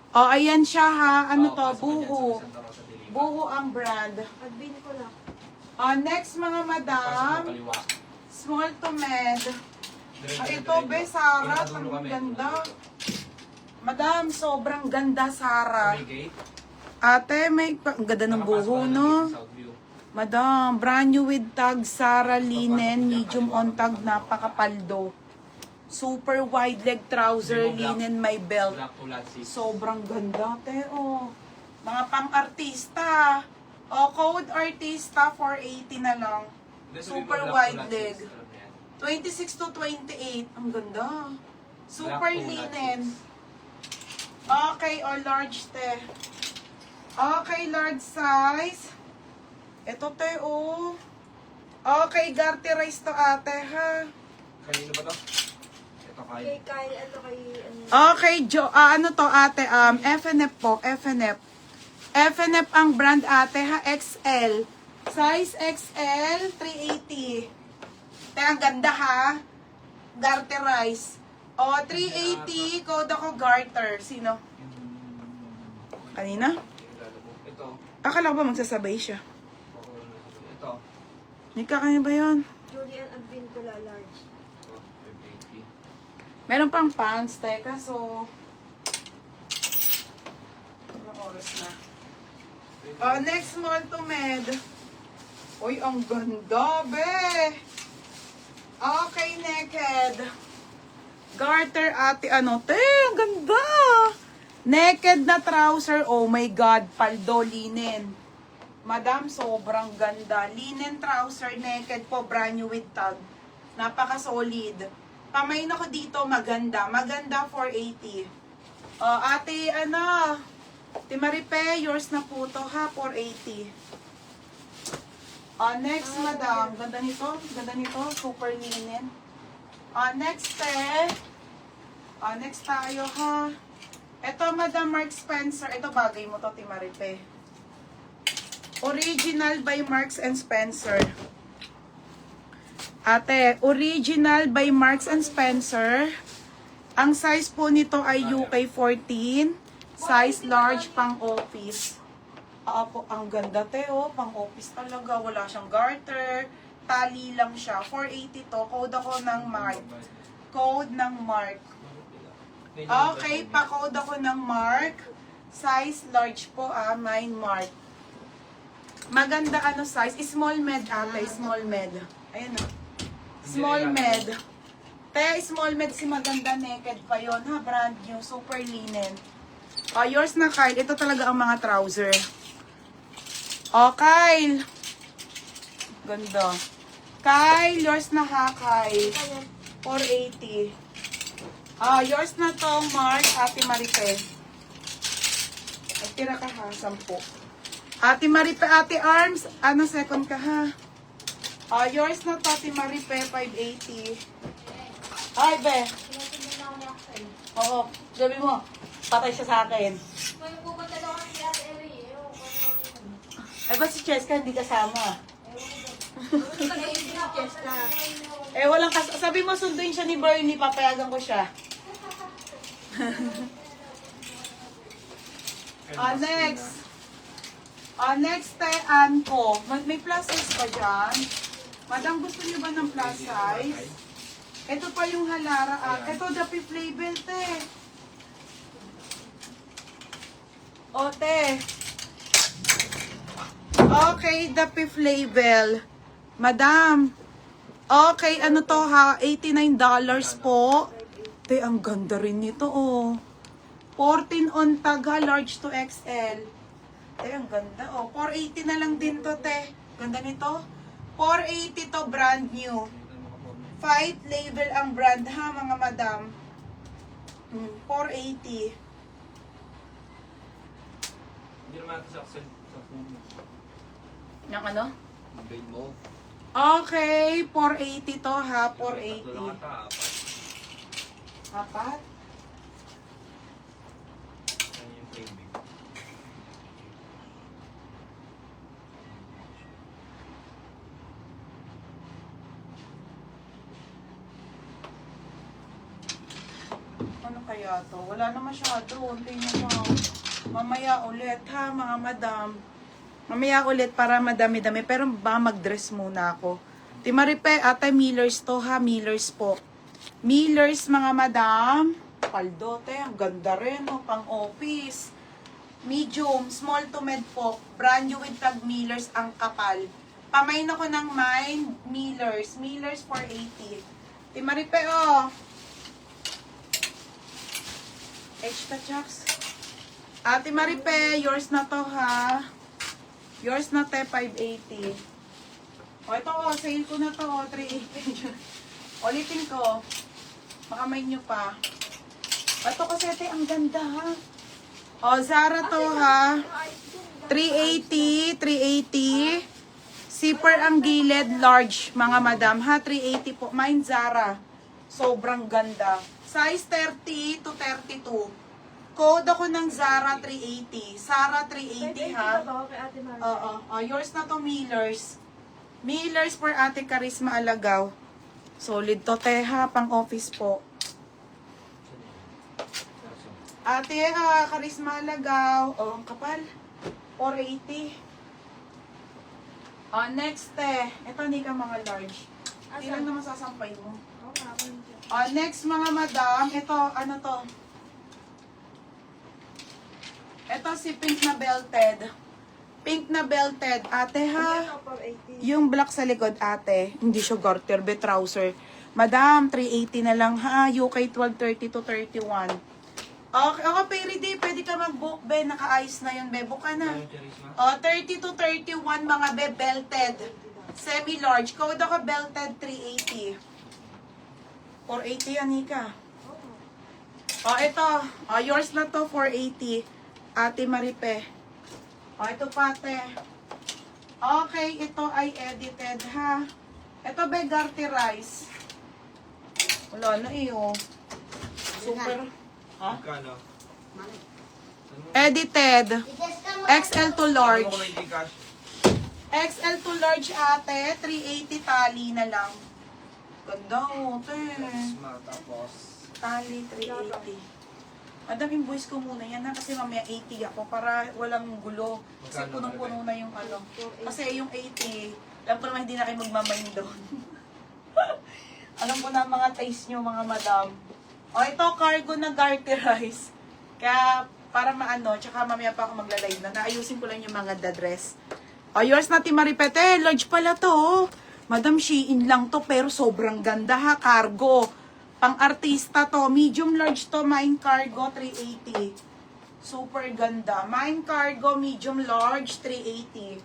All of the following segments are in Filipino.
Oh, ayan siya ha. Ano to? Oo, pasok ka dyan sa Buho. Santa Rosa de Lima. Buho ang brand. Admin ko lang. Next mga Pasok madam. mo kaliwa. Small to med. Diretso, Ito, diretso. be, Sara. Pinakadulo Ang kami. ganda. Madam, sobrang ganda, Sara. May gate. Ate, ang ganda ng Nakapasok buho, ka ng no? gate, Southview. Madam, brand new with tag, Sara linen, medium on tag, napakapaldo. Super wide leg trouser, linen, may belt. Black to lot 6. Sobrang ganda, te, oh. Mga pang-artista. O, code artista, 480 na lang. Super wide leg. 26 to 28. Ang ganda. Super linen. Okay, o large, te. Okay, large size. Ito, te, oh. Okay, garterize to, ate, ha. Kanino ba to? Ito kaya. Kay ano, kay ano. Okay, ano to, ate? FNF po, FNF. FNF ang brand, ate, ha. XL. Size XL, 380. Te, ang ganda, ha. Garterize. O, 380, code ako garter. Sino? Kanina? Ito. Akala ko ba magsasabay siya? Ito. Nika, kanya ba yun? Julian Admin ko lang, large. Ito. 580. Meron pang pants, teka, so... Anong oras na? Next small to med. Uy, ang ganda, be! Okay, naked. Garter, ate, ano, te, ang ganda! Naked na trouser, oh my God, paldo, linen. Madam, sobrang ganda. Linen trouser, naked po, brand new with tag. Napaka-solid. Pamain ako dito, maganda. Maganda, 480. Ate, ano, Timaripe, yours na po to, ha, 480. Next, madam. Ganda nito. Ganda nito. Super linen. Next, next tayo, ha. Ito, Madam Mark Spencer. Ito, bagay mo to, Timaripe. Original by Marks and Spencer. Ate, original by Marks and Spencer. Ang size po nito ay UK 14. Size large pang office. Po, ang ganda, te, oh. Pang office talaga. Wala siyang garter. Tali lang siya. 480 to. Code ako ng Mark. Code ng Mark. Okay, pa-code ako ng Mark. Size large po, mine Mark. Maganda ano size? Small med, ate. Small med. Ayan o. Small med. Te, small med si maganda naked pa yon, ha? Brand new. Super linen. Yours na, Kyle. Ito talaga ang mga trouser. Kyle. Ganda. Kyle, yours na, ha, Kyle. 480. Yours na to, Mark, Ate Maripe. Ay, tira ka, ha, 10. Ate Maripe, Ate Arms, ano, second ka, ha? Yours na to, Ate Maripe, 580. Ay, be. Oo, sabi mo, patay siya sa akin. Ay, ba't si Cheska hindi kasama? Walang sabi mo, sunduin siya ni Bernie, papayagan ko siya. Next. Next, Anko. May plus size pa dyan. Madam, gusto niyo ba ng plus size? Ito pa yung halara. Ito, the fifth label, te. Te. Okay, the fifth label. Madam. Okay, ano to, ha? $89 po. Te, ang ganda rin nito, oh. 14 on tag, ha? Large to XL. Te, ang ganda, oh. 480 na lang din to, te. Ganda nito. 480 to, brand new. 5 label ang brand, ha, mga madam. 480. Hindi naman natin sa phone. Yung ano? Bait mo. Okay, 480 to, ha. Tatlo lang 480. ata, apat. Apat? Yan yung framing. Ano kaya to? Wala na masyado. Tingnan mo. Mamaya ulit ha, mga madam. Mamaya ulit para madami-dami. Pero ba mag-dress muna ako. Timaripe, ate, Millers to ha. Millers po. Millers, mga madam. Paldote, ang ganda rin, no? Pang office. Medium, small to med po. Brand new with tag Millers, ang kapal. Pamain ako ng mine, Millers. Millers 480. Timaripe, oh. Extra chucks. Ate Maripe, yours na to ha. Yours na te, 580. O ito o, sale ko na to o, 380. Ulitin ko. Makamay nyo pa. Ito kasi te, ang ganda ha. O, Zara to ha. 380, 380. Zipper ang gilid, large mga madam ha. 380 po. Mine Zara. Sobrang ganda. Size 30 to 32. Code ako ng Zara 380. Zara 380 ha. ba kay Ate Maria? Oo. Yours na to, Millers. Millers for Ate Charisma Alagaw. Solid to, teha. Pang office po. Ate, Charisma Alagaw. Oh, ang kapal. 480. Next, ito hindi ka mga large. Hindi lang naman sasampay mo. Oo, meron dyan. Next, mga madam. Ito, ano to? Ito si pink na belted. Pink na belted. Ate, ha? Ano, 480. Yung black sa likod, ate. Hindi siya garter, be trouser. Madam, 380 na lang, ha? UK 1230 to 31. Okay, Perry D, pwede ka mag-book, be. Naka-ice na yun, be. Book ka na. 30 to 31, mga be, belted. Semi-large. Code ako, belted, 380. 480 yan, Nika. Ito. Yours na to, 480. Ate Maripe. Ito pa, ate. Okay, ito ay edited, ha? Ito, Begarte Rice. Wala na oh. Super. Ha? Magkano? Edited. XL to large. Ano ko na yung cash? XL to large, ate. 380 tali na lang. Ganda, ate. Tapos, Tali, 380. Madam, invoice ko muna yan ha, kasi mamaya 80 ako para walang gulo. Kasi Magkano punong-puno na yung ano. Kasi yung 80, alam ko naman hindi na kayo magmamain doon. Alam ko na mga taste nyo, mga madam. Ito, cargo na Garter Rice. Kaya, para maano, tsaka mamaya pa ako magla-live na. Naayusin ko lang yung mga dress. Yours na, Timaripete. Large pala to. Madam, Shein lang to, pero sobrang ganda ha, cargo. Pang-artista to. Medium large to. Mine cargo, 380. Super ganda. Mine cargo, medium large, 380.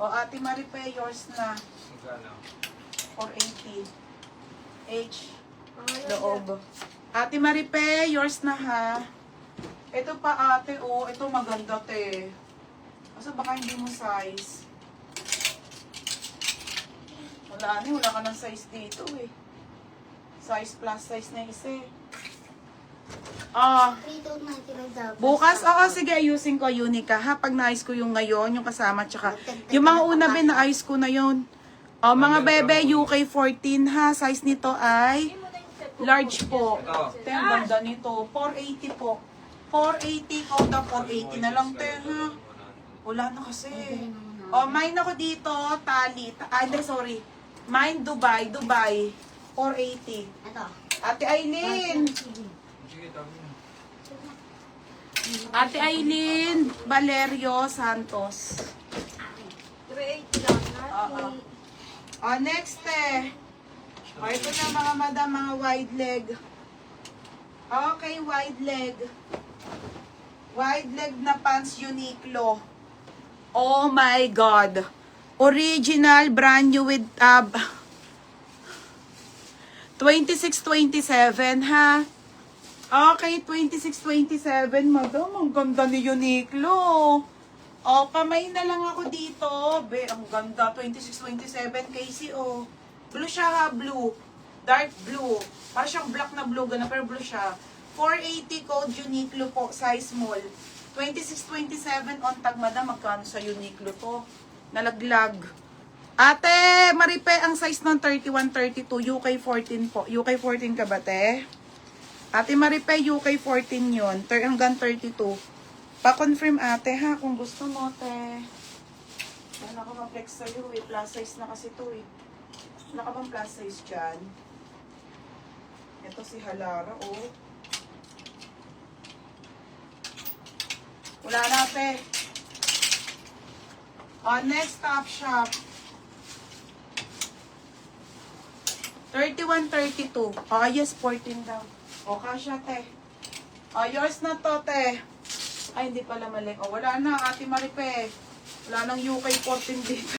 Ate Maripe, yours na. magkano? 480. H. Pangalan Loob. Ate Maripe, yours na ha. Ito pa ate, ito maganda te. Kasi baka hindi mo size. Wala ka ng size dito eh. Size plus size na isa eh. Bukas, sige, ayusin ko, Unica, ha? Pag na-ayos ko yung ngayon, yung kasama, tsaka, yung mga una, na-ayos ko na yun. Mga bebe, UK 14, ha? Size nito ay large po. Ito. Te, ang ganda nito. 480 po. 480 ko, 480 na lang, te, ha? Wala na kasi. Mine ako dito, tali. Hindi, sorry. Mine, Dubai. 480. Ito. Ate Aileen. Sige, tama na. Ate Aileen Valerio Santos. 380 lang. Next ito na mga madam, mga wide leg. Okay, wide leg. Wide leg na pants Uniqlo. Oh my God. Original, brand new with 26-27 ha. Okay, 26-27 madam. Ang ganda ni Uniqlo. Pamay na lang ako dito. Be, ang ganda. 26-27 Casey Blue siya ha, blue. Dark blue. Parang siyang black na blue, gano'n, pero blue siya. 480 code Uniqlo po, size small. 26-27 on tag, madam. Magkano sa Uniqlo to? Nalaglag. Ate, Maripe, ang size nun 31-32, UK 14 po. UK 14 ka ba, te? Ate Maripe, UK 14 yun. Hanggang 32. Pa-confirm ate ha, kung gusto mo, te. Wala ka bang flex sa'yo eh. Plus size na kasi to eh. Wala ka bang plus size dyan? Ito si Halara, oh. Wala na, te. Next top shop. 31-32. Yes, 14 daw. Kasha, te. Yours na to, te. Ay, hindi pala mali. Wala na, Ate Maripe. Wala nang UK 14 dito.